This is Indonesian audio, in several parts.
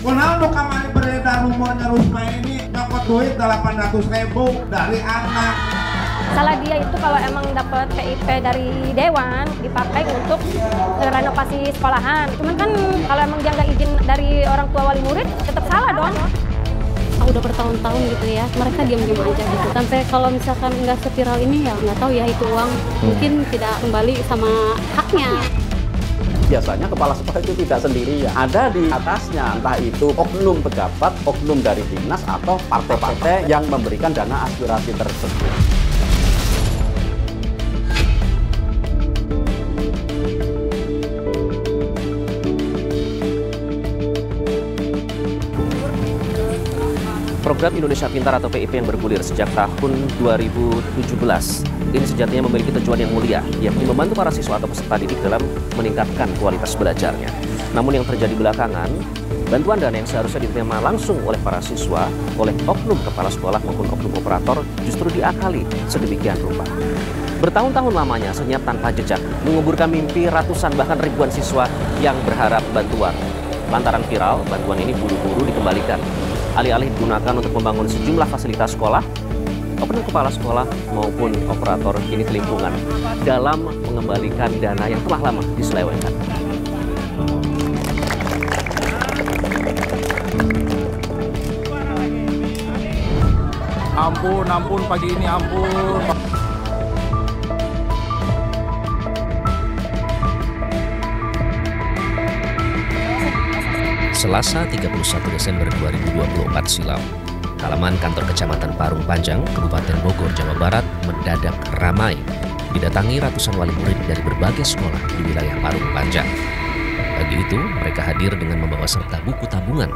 Kenapa kami beredar rumornya Rusma ini nyokot duit 800.000 dari anak? Salah dia itu kalau emang dapat PIP dari Dewan dipakai untuk renovasi sekolahan. Cuman kan kalau emang dia nggak izin dari orang tua wali murid tetap salah dong. Udah bertahun-tahun gitu ya, mereka diam-diam aja gitu. Sampai kalau misalkan nggak seviral ini ya nggak tahu ya itu uang mungkin tidak kembali sama haknya. Biasanya kepala sekolah itu tidak sendirian, ada di atasnya, entah itu oknum pejabat, oknum dari dinas atau partai-partai yang memberikan dana aspirasi tersebut. Program Indonesia Pintar atau PIP yang bergulir sejak tahun 2017 ini sejatinya memiliki tujuan yang mulia, yakni membantu para siswa atau peserta didik dalam meningkatkan kualitas belajarnya. Namun yang terjadi belakangan, bantuan dana yang seharusnya diterima langsung oleh para siswa, oleh oknum kepala sekolah maupun oknum operator justru diakali sedemikian rupa. Bertahun-tahun lamanya senyap tanpa jejak, menguburkan mimpi ratusan bahkan ribuan siswa yang berharap bantuan. Lantaran viral, bantuan ini buru-buru dikembalikan. Alih-alih digunakan untuk membangun sejumlah fasilitas sekolah, oknum kepala sekolah maupun operator kini kelimpungan dalam mengembalikan dana yang telah lama diselewengkan. Ampun, pagi ini ampun. Selasa 31 Desember 2024 silam, halaman kantor Kecamatan Parung Panjang, Kabupaten Bogor, Jawa Barat mendadak ramai, didatangi ratusan wali murid dari berbagai sekolah di wilayah Parung Panjang. Pagi itu, mereka hadir dengan membawa serta buku tabungan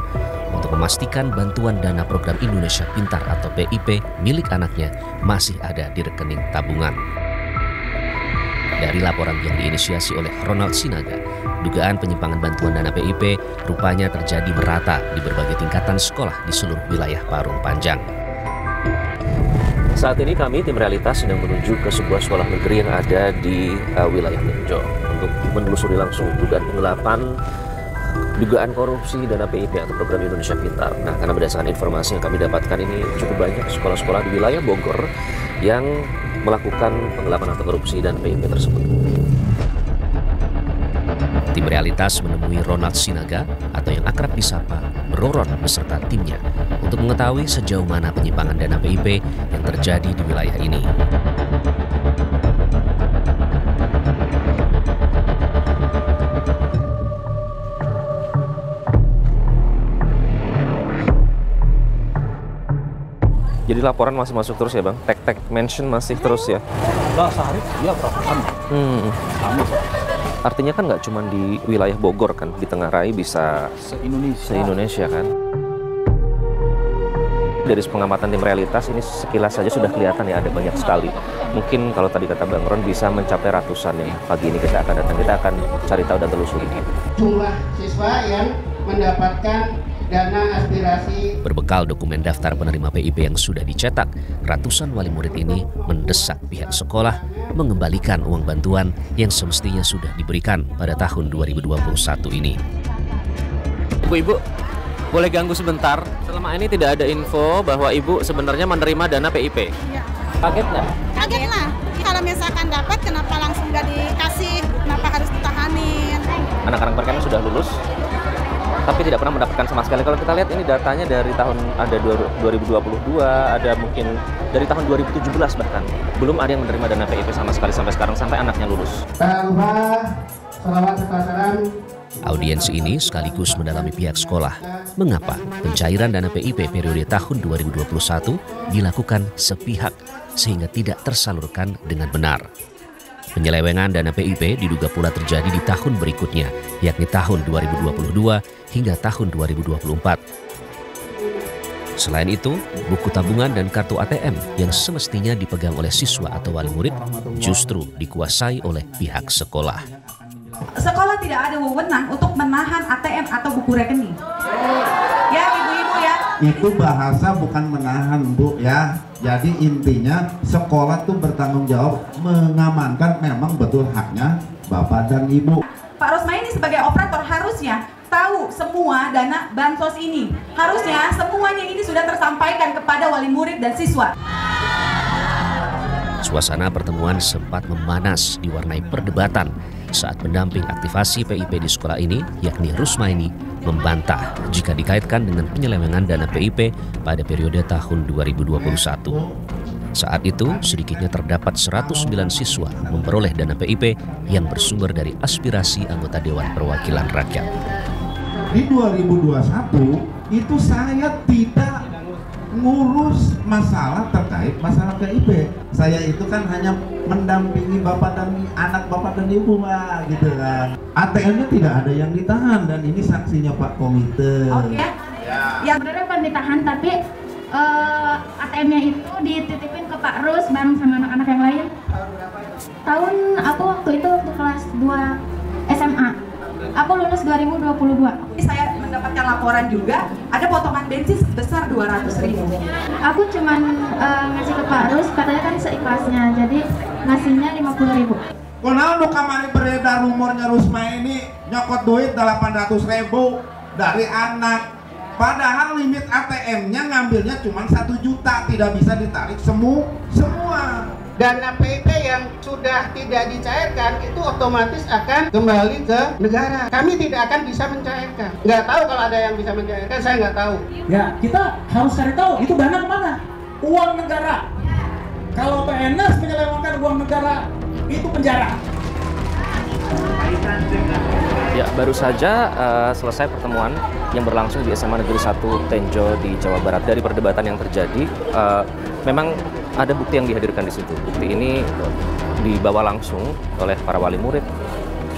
untuk memastikan bantuan dana program Indonesia Pintar atau PIP milik anaknya masih ada di rekening tabungan. Dari laporan yang diinisiasi oleh Ronald Sinaga, dugaan penyimpangan bantuan dana PIP rupanya terjadi merata di berbagai tingkatan sekolah di seluruh wilayah Parung Panjang. Saat ini kami tim realitas sedang menuju ke sebuah sekolah negeri yang ada di wilayah Tenjo untuk menelusuri langsung dugaan penggelapan, dugaan korupsi dana PIP atau program Indonesia Pintar. Nah, karena berdasarkan informasi yang kami dapatkan ini cukup banyak sekolah-sekolah di wilayah Bogor yang melakukan penggelapan atau korupsi dana PIP tersebut. Tim realitas menemui Ronald Sinaga atau yang akrab disapa Roron beserta timnya untuk mengetahui sejauh mana penyimpangan dana PIP yang terjadi di wilayah ini. Jadi laporan masih masuk terus ya Bang? Tek-tek mention masih terus ya? Enggak, sehari dia berapa kan? Artinya kan nggak cuma di wilayah Bogor kan, di Tengah Rai bisa se-Indonesia kan. Dari pengamatan tim realitas ini sekilas saja sudah kelihatan ya ada banyak sekali. Mungkin kalau tadi kata Bang Ron bisa mencapai ratusan yang pagi ini kita akan datang. Kita akan cari tahu dan telusuri. Jumlah siswa yang mendapatkan dana aspirasi. Berbekal dokumen daftar penerima PIP yang sudah dicetak, ratusan wali murid ini mendesak pihak sekolah mengembalikan uang bantuan yang semestinya sudah diberikan pada tahun 2021 ini. Ibu, boleh ganggu sebentar? Selama ini tidak ada info bahwa Ibu sebenarnya menerima dana PIP. Iya. Kaget nggak? Kaget lah. Kalau misalkan dapat, kenapa langsung nggak dikasih? Kenapa harus ditahanin? Anak-anak mereka sudah lulus, tapi tidak pernah mendapatkan sama sekali. Kalau kita lihat ini datanya dari tahun ada 2022, ada mungkin dari tahun 2017 bahkan belum ada yang menerima dana PIP sama sekali sampai sekarang, sampai anaknya lulus. Audiensi ini sekaligus mendalami pihak sekolah mengapa pencairan dana PIP periode tahun 2021 dilakukan sepihak sehingga tidak tersalurkan dengan benar. Penyelewengan dana PIP diduga pula terjadi di tahun berikutnya, yakni tahun 2022 hingga tahun 2024. Selain itu, buku tabungan dan kartu ATM yang semestinya dipegang oleh siswa atau wali murid justru dikuasai oleh pihak sekolah. Sekolah tidak ada wewenang untuk menahan ATM atau buku rekening. Ya, ibu-ibu ya. Itu bahasa bukan menahan, Bu, ya. Jadi intinya sekolah tuh bertanggung jawab mengamankan memang betul haknya Bapak dan Ibu. Pak Rosma ini sebagai operator harusnya tahu semua dana bansos ini. Harusnya semuanya ini sudah tersampaikan kepada wali murid dan siswa. Suasana pertemuan sempat memanas diwarnai perdebatan saat pendamping aktivasi PIP di sekolah ini, yakni Rusmaini, membantah jika dikaitkan dengan penyelewengan dana PIP pada periode tahun 2021. Saat itu, sedikitnya terdapat 109 siswa memperoleh dana PIP yang bersumber dari aspirasi anggota Dewan Perwakilan Rakyat. Di 2021 itu saya tidak ngurus masalah terkait masalah PIP. Saya itu kan hanya mendampingi bapak dan anak bapak dan ibu, Pak, gitu kan. ATM-nya tidak ada yang ditahan dan ini saksinya Pak Komite. Oke. Ya sebenarnya bukan ditahan, tapi ATM-nya itu dititipin ke Pak Rus bareng sama anak-anak yang lain. Tahun aku waktu itu waktu kelas 2 SMA. Aku lulus 2022. Saya mendapatkan laporan juga ada potongan bensin sebesar 200.000. Aku cuman ngasih ke Pak Rus, katanya kan seikhlasnya, jadi ngasihnya 50.000. Kenapa kamari beredar rumornya Rusmaini nyokot duit 800.000 dari anak? Padahal limit ATM-nya ngambilnya cuma 1 juta, tidak bisa ditarik semua. Dana PIP yang sudah tidak dicairkan itu otomatis akan kembali ke negara. Kami tidak akan bisa mencairkan. Nggak tahu kalau ada yang bisa mencairkan, saya nggak tahu. Ya, kita harus cari tahu itu dana kemana? Uang negara. Kalau PNS menyelewengkan uang negara, itu penjara. Ya, baru saja selesai pertemuan yang berlangsung di SMA Negeri 1 Tenjo di Jawa Barat. Dari perdebatan yang terjadi, memang ada bukti yang dihadirkan di situ. Bukti ini dibawa langsung oleh para wali murid,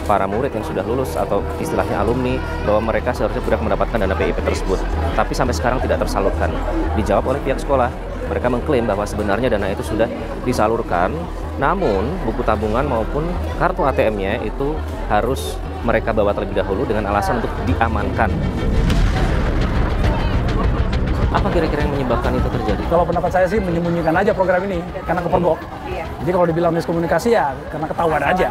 para murid yang sudah lulus atau istilahnya alumni, bahwa mereka seharusnya berhak mendapatkan dana PIP tersebut. Tapi sampai sekarang tidak tersalurkan. Dijawab oleh pihak sekolah. Mereka mengklaim bahwa sebenarnya dana itu sudah disalurkan, namun buku tabungan maupun kartu ATM-nya itu harus mereka bawa terlebih dahulu dengan alasan untuk diamankan. Apa kira-kira yang menyebabkan itu terjadi? Kalau pendapat saya sih menyembunyikan aja program ini karena kepergok. Jadi kalau dibilang miskomunikasi ya karena ketahuan aja,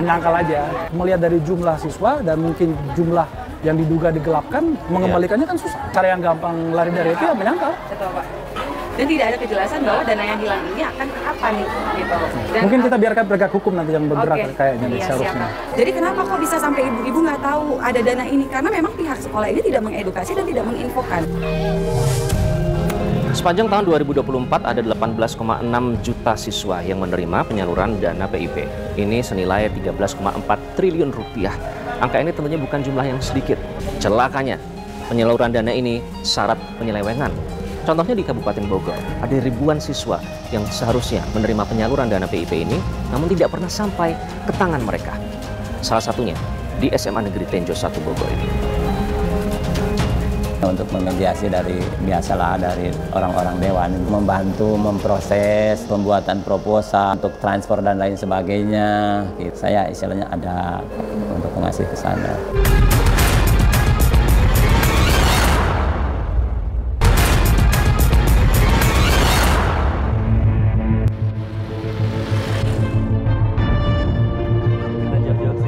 menyangkal aja. Melihat dari jumlah siswa dan mungkin jumlah yang diduga digelapkan, mengembalikannya kan susah. Cara yang gampang lari dari itu ya menyangkal. Betul, Pak. Dan tidak ada kejelasan bahwa dana yang hilang ini akan ke apa nih, gitu. Dan mungkin kita biarkan penegak hukum nanti yang bergerak kayaknya seharusnya. Jadi kenapa kok bisa sampai ibu-ibu nggak tahu ada dana ini? Karena memang pihak sekolah ini tidak mengedukasi dan tidak menginfokan. Sepanjang tahun 2024 ada 18,6 juta siswa yang menerima penyaluran dana PIP. Ini senilai 13,4 triliun rupiah. Angka ini tentunya bukan jumlah yang sedikit. Celakanya, penyaluran dana ini syarat penyelewengan. Contohnya di Kabupaten Bogor, ada ribuan siswa yang seharusnya menerima penyaluran dana PIP ini, namun tidak pernah sampai ke tangan mereka. Salah satunya di SMA Negeri Tenjo 1 Bogor ini. Untuk memediasi dari orang-orang dewan, membantu memproses pembuatan proposal untuk transfer dan lain sebagainya. Saya istilahnya ada untuk mengasih ke sana.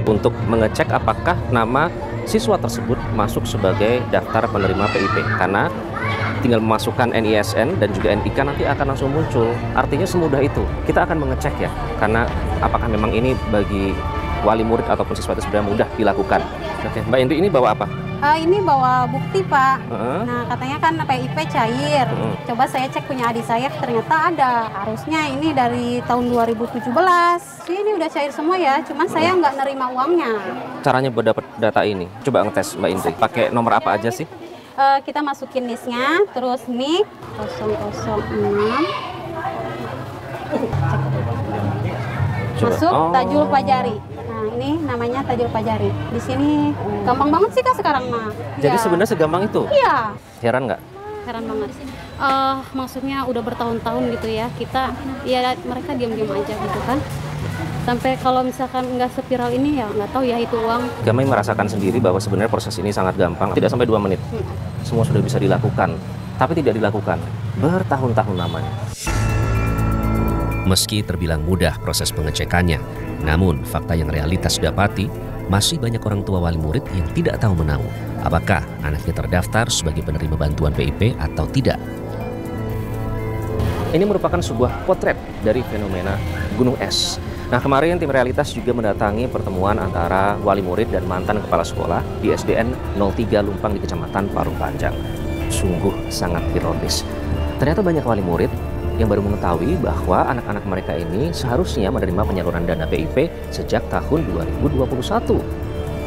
Untuk mengecek apakah nama siswa tersebut masuk sebagai daftar penerima PIP, karena tinggal memasukkan NISN dan juga NIK nanti akan langsung muncul. Artinya semudah itu. Kita akan mengecek ya, karena apakah memang ini bagi wali murid ataupun siswa itu sebenarnya mudah dilakukan. Oke, Mbak Indri ini bawa apa? Ini bawa bukti, Pak. Nah, katanya kan PIP cair. Coba saya cek punya adik saya, ternyata ada. Harusnya ini dari tahun 2017. Ini udah cair semua ya, cuman saya nggak nerima uangnya. Caranya buat dapat data ini, coba ngetes Mbak Indri. Pakai nomor apa aja sih? Kita masukin NIS-nya, terus NIK 006. Masuk Tajul Pajari. Nah, ini namanya Tajul Pajari. Di sini gampang banget sih Kak sekarang mah. Jadi sebenarnya segampang itu? Iya. Heran nggak? Heran banget. Maksudnya udah bertahun-tahun gitu ya. Mereka diam-diam aja gitu kan. Sampai kalau misalkan nggak spiral ini ya nggak tahu ya itu uang. Kami merasakan sendiri bahwa sebenarnya proses ini sangat gampang. Tidak sampai 2 menit. Semua sudah bisa dilakukan. Tapi tidak dilakukan. Bertahun-tahun lamanya. Meski terbilang mudah proses pengecekannya, namun fakta yang realitas dapati, masih banyak orang tua wali murid yang tidak tahu menahu apakah anaknya terdaftar sebagai penerima bantuan PIP atau tidak. Ini merupakan sebuah potret dari fenomena gunung es. Nah, kemarin tim Realitas juga mendatangi pertemuan antara wali murid dan mantan kepala sekolah di SDN 03 Lumpang di Kecamatan Parung Panjang. Sungguh sangat ironis. Ternyata banyak wali murid yang baru mengetahui bahwa anak-anak mereka ini seharusnya menerima penyaluran dana PIP sejak tahun 2021.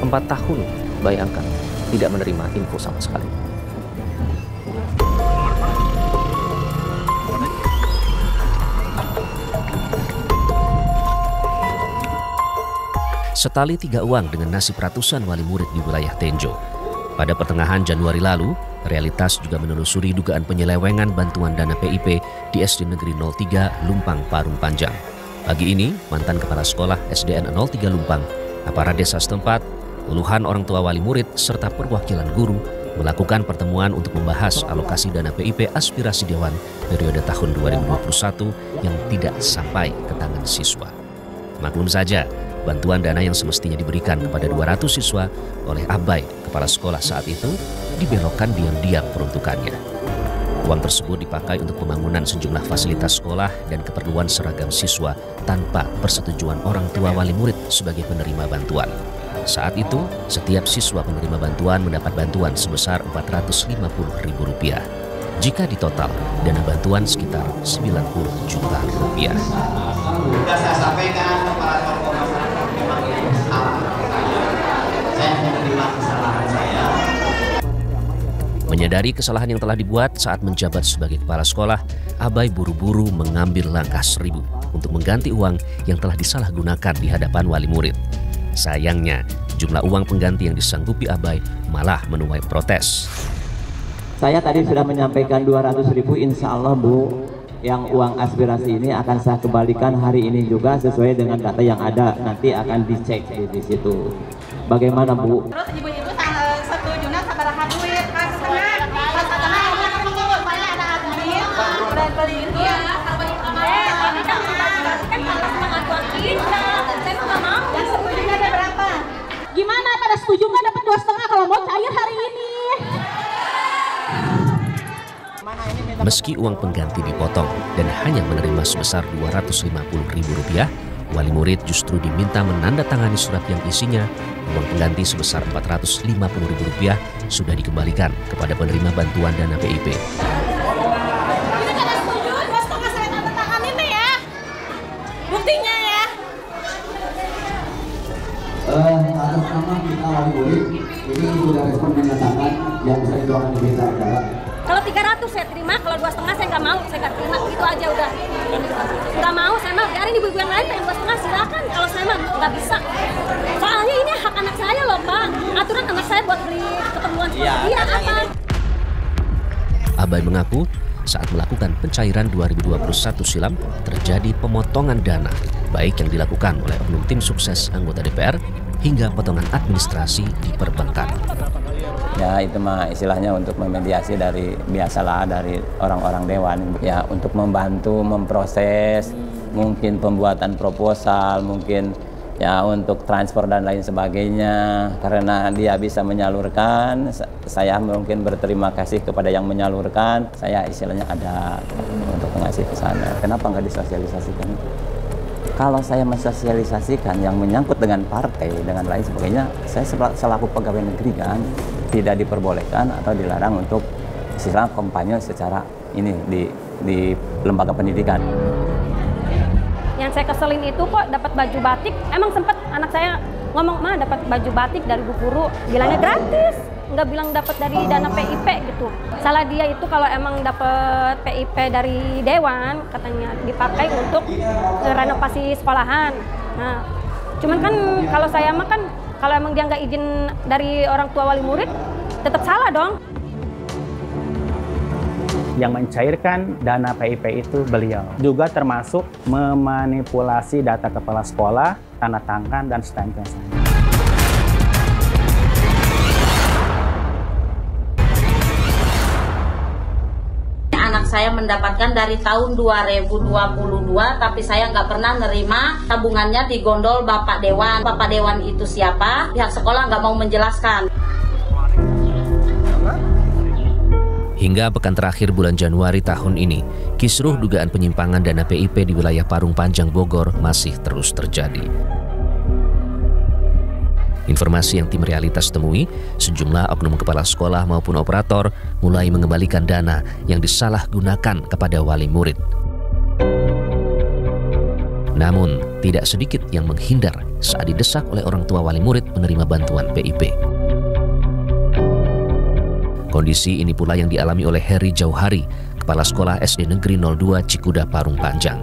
4 tahun, bayangkan, tidak menerima info sama sekali. Setali 3 uang dengan nasib ratusan wali murid di wilayah Tenjo. Pada pertengahan Januari lalu, Realitas juga menelusuri dugaan penyelewengan bantuan dana PIP di SD Negeri 03 Lumpang Parung Panjang. Pagi ini, mantan kepala sekolah SDN 03 Lumpang, aparat desa setempat, puluhan orang tua wali murid, serta perwakilan guru melakukan pertemuan untuk membahas alokasi dana PIP aspirasi Dewan periode tahun 2021 yang tidak sampai ke tangan siswa. Maklum saja, bantuan dana yang semestinya diberikan kepada 200 siswa oleh abai kepala sekolah saat itu dibelokkan diam-diam peruntukannya. Uang tersebut dipakai untuk pembangunan sejumlah fasilitas sekolah dan keperluan seragam siswa tanpa persetujuan orang tua wali murid sebagai penerima bantuan. Saat itu, setiap siswa penerima bantuan mendapat bantuan sebesar Rp450.000. Jika ditotal, dana bantuan sekitar Rp90 juta. Sudah saya sampaikan kepada tokoh masyarakat, memang ini salah. Saya menerima kesalahan saya. Menyadari kesalahan yang telah dibuat saat menjabat sebagai kepala sekolah, abai buru-buru mengambil langkah seribu untuk mengganti uang yang telah disalahgunakan di hadapan wali murid. Sayangnya, jumlah uang pengganti yang disanggupi abai malah menuai protes. Saya tadi sudah menyampaikan 200.000, insya Allah Bu, yang uang aspirasi ini akan saya kembalikan hari ini juga sesuai dengan data yang ada, nanti akan dicek di situ. Bagaimana Bu? Terus ibu-ibu setujuna sabaraha duit, pas setengah saya ada admin, udah beli itu ya. Gimana pada setuju nggak dapat 2,5 kalau mau cair hari ini? Meski uang pengganti dipotong dan hanya menerima sebesar Rp250.000, wali murid justru diminta menandatangani surat yang isinya uang pengganti sebesar Rp450.000 sudah dikembalikan kepada penerima bantuan dana PIP. Ini kada setuju, 2,5 saya tanda tanganin nih ya. Buktinya ya. Atas nama kita wali murid, ini sudah respon menyatakan yang bisa didoakan di desa adalah Kalau 300 saya terima, kalau 2,5 saya nggak mau, saya nggak terima, gitu aja udah. Nggak mau, saya mah biarin ibu-ibu yang lain pengen 2,5 silakan, kalau saya mah nggak bisa. Soalnya ini hak anak saya loh Pak, aturan anak saya buat beli keperluan seperti dia apa. Abai mengaku saat melakukan pencairan 2021 silam terjadi pemotongan dana, baik yang dilakukan oleh oknum tim sukses anggota DPR hingga potongan administrasi di perbankan. Ya itu mah istilahnya untuk memediasi dari biasalah dari orang-orang dewan ya, untuk membantu memproses mungkin pembuatan proposal, mungkin ya untuk transfer dan lain sebagainya. Karena dia bisa menyalurkan, saya mungkin berterima kasih kepada yang menyalurkan. Saya istilahnya ada untuk ngasih ke sana. Kenapa nggak disosialisasikan? Kalau saya mensosialisasikan yang menyangkut dengan partai, dengan lain sebagainya, saya selaku pegawai negeri kan, tidak diperbolehkan atau dilarang untuk istilah kampanye secara ini di lembaga pendidikan. Yang saya keselin itu kok dapat baju batik, emang sempat anak saya ngomong, "Ma, dapat baju batik dari Bu Guru," bilangnya gratis, nggak bilang dapat dari dana PIP gitu. Salah dia itu kalau emang dapat PIP dari Dewan, katanya dipakai untuk renovasi sekolahan. Nah, cuman kan kalau saya mah kan, kalau emang dia nggak izin dari orang tua wali murid, tetap salah dong. Yang mencairkan dana PIP itu beliau. Juga termasuk memanipulasi data kepala sekolah, tanda tangan, dan stempel saya. Anak saya mendapatkan dari tahun 2022, tapi saya nggak pernah nerima tabungannya digondol Bapak Dewan. Bapak Dewan itu siapa? Pihak sekolah nggak mau menjelaskan. Hingga pekan terakhir bulan Januari tahun ini, kisruh dugaan penyimpangan dana PIP di wilayah Parung Panjang, Bogor masih terus terjadi. Informasi yang tim realitas temui, sejumlah oknum kepala sekolah maupun operator mulai mengembalikan dana yang disalahgunakan kepada wali murid. Namun, tidak sedikit yang menghindar saat didesak oleh orang tua wali murid menerima bantuan PIP. Kondisi ini pula yang dialami oleh Heri Jauhari, Kepala Sekolah SD Negeri 02 Cikuda Parung Panjang.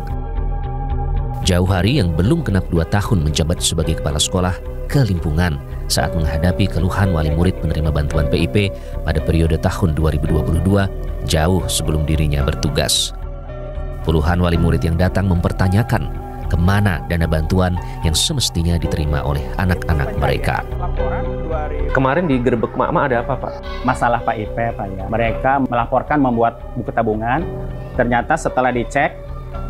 Jauhari yang belum genap 2 tahun menjabat sebagai kepala sekolah kelimpungan saat menghadapi keluhan wali murid menerima bantuan PIP pada periode tahun 2022 jauh sebelum dirinya bertugas. Puluhan wali murid yang datang mempertanyakan kemana dana bantuan yang semestinya diterima oleh anak-anak mereka. Kemarin di Gerbek Mama ada apa, Pak? Masalah PIP, Pak ya. Mereka melaporkan membuat buku tabungan. Ternyata setelah dicek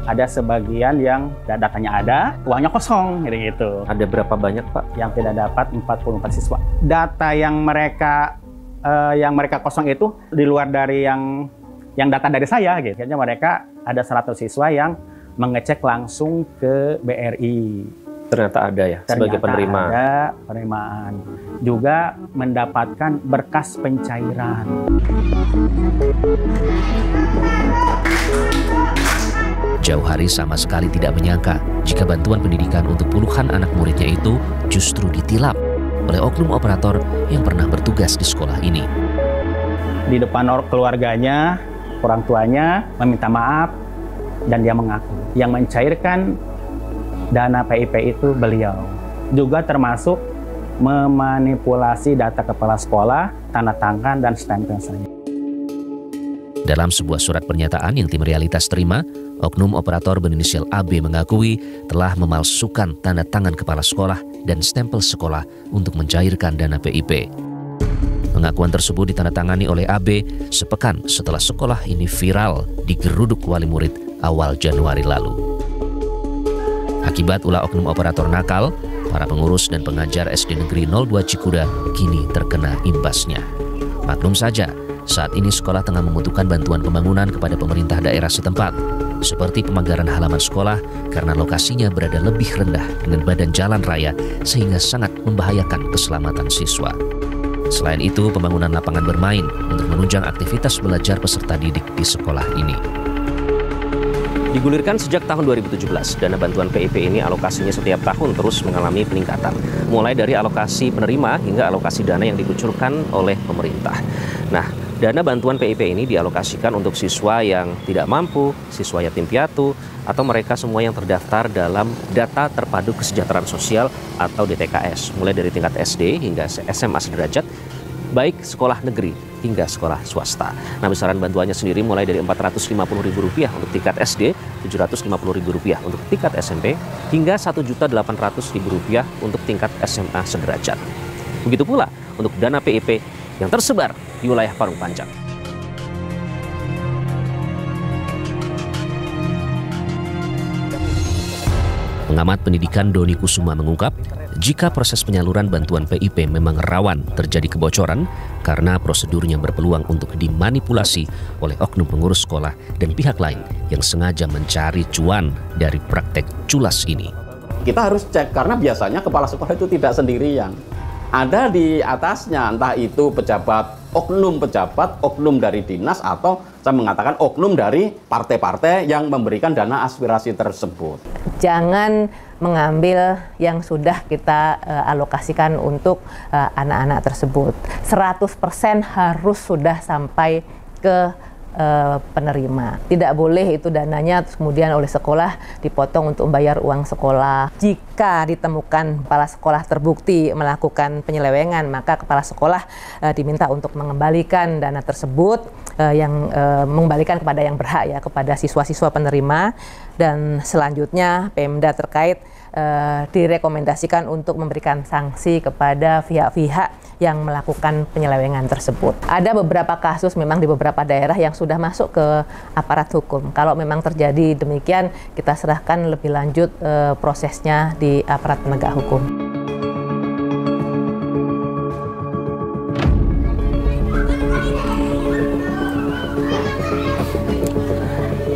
ada sebagian yang datanya ada, uangnya kosong gitu. Ada berapa banyak, Pak? Yang tidak dapat 44 siswa. Data yang mereka kosong itu di luar dari yang data dari saya gitu. Akhirnya mereka ada 100 siswa yang mengecek langsung ke BRI. Ternyata ada ya, sebagai penerima. Ada penerimaan. Juga mendapatkan berkas pencairan. Jauhari sama sekali tidak menyangka jika bantuan pendidikan untuk puluhan anak muridnya itu justru ditilap oleh oknum operator yang pernah bertugas di sekolah ini. Di depan keluarganya, orang tuanya meminta maaf dan dia mengaku. Yang mencairkan dana PIP itu beliau. Juga termasuk memanipulasi data kepala sekolah, tanda tangan, dan stempel saya. Dalam sebuah surat pernyataan yang tim realitas terima, oknum operator berinisial AB mengakui telah memalsukan tanda tangan kepala sekolah dan stempel sekolah untuk mencairkan dana PIP. Pengakuan tersebut ditandatangani oleh AB sepekan setelah sekolah ini viral digeruduk wali murid awal Januari lalu. Akibat ulah oknum operator nakal, para pengurus dan pengajar SD Negeri 02 Cikuda kini terkena imbasnya. Maklum saja, saat ini sekolah tengah membutuhkan bantuan pembangunan kepada pemerintah daerah setempat, seperti pemagaran halaman sekolah karena lokasinya berada lebih rendah dengan badan jalan raya sehingga sangat membahayakan keselamatan siswa. Selain itu, pembangunan lapangan bermain untuk menunjang aktivitas belajar peserta didik di sekolah ini. Digulirkan sejak tahun 2017, dana bantuan PIP ini alokasinya setiap tahun terus mengalami peningkatan. Mulai dari alokasi penerima hingga alokasi dana yang dikucurkan oleh pemerintah. Nah, dana bantuan PIP ini dialokasikan untuk siswa yang tidak mampu, siswa yatim piatu, atau mereka semua yang terdaftar dalam Data Terpadu Kesejahteraan Sosial atau DTKS, mulai dari tingkat SD hingga SMA sederajat, baik sekolah negeri hingga sekolah swasta. Nah, besaran bantuannya sendiri mulai dari Rp450.000 untuk tingkat SD, Rp750.000 untuk tingkat SMP, hingga Rp1.800.000 untuk tingkat SMA sederajat. Begitu pula untuk dana PIP yang tersebar di wilayah Parung Panjang. Pengamat pendidikan Doni Kusuma mengungkap, jika proses penyaluran bantuan PIP memang rawan terjadi kebocoran karena prosedurnya berpeluang untuk dimanipulasi oleh oknum pengurus sekolah dan pihak lain yang sengaja mencari cuan dari praktek culas ini. Kita harus cek karena biasanya kepala sekolah itu tidak sendirian. Ada di atasnya, entah itu pejabat, oknum dari dinas, atau saya mengatakan oknum dari partai-partai yang memberikan dana aspirasi tersebut. Jangan mengambil yang sudah kita alokasikan untuk anak-anak tersebut. 100% harus sudah sampai ke penerima. Tidak boleh itu dananya kemudian oleh sekolah dipotong untuk membayar uang sekolah. Jika ditemukan kepala sekolah terbukti melakukan penyelewengan, maka kepala sekolah diminta untuk mengembalikan dana tersebut, mengembalikan kepada yang berhak, ya, kepada siswa-siswa penerima, dan selanjutnya Pemda terkait direkomendasikan untuk memberikan sanksi kepada pihak-pihak yang melakukan penyelewengan tersebut. Ada beberapa kasus memang di beberapa daerah yang sudah masuk ke aparat hukum. Kalau memang terjadi demikian, kita serahkan lebih lanjut prosesnya di aparat penegak hukum.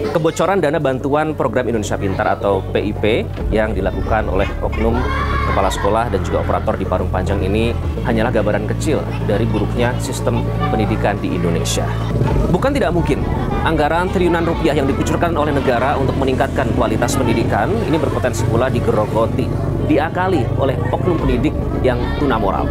Kebocoran dana bantuan program Indonesia Pintar atau PIP yang dilakukan oleh oknum kepala sekolah dan juga operator di Parung Panjang ini hanyalah gambaran kecil dari buruknya sistem pendidikan di Indonesia. Bukan tidak mungkin, anggaran triliunan rupiah yang dikucurkan oleh negara untuk meningkatkan kualitas pendidikan ini berpotensi pula digerogoti, diakali oleh oknum pendidik yang tuna moral.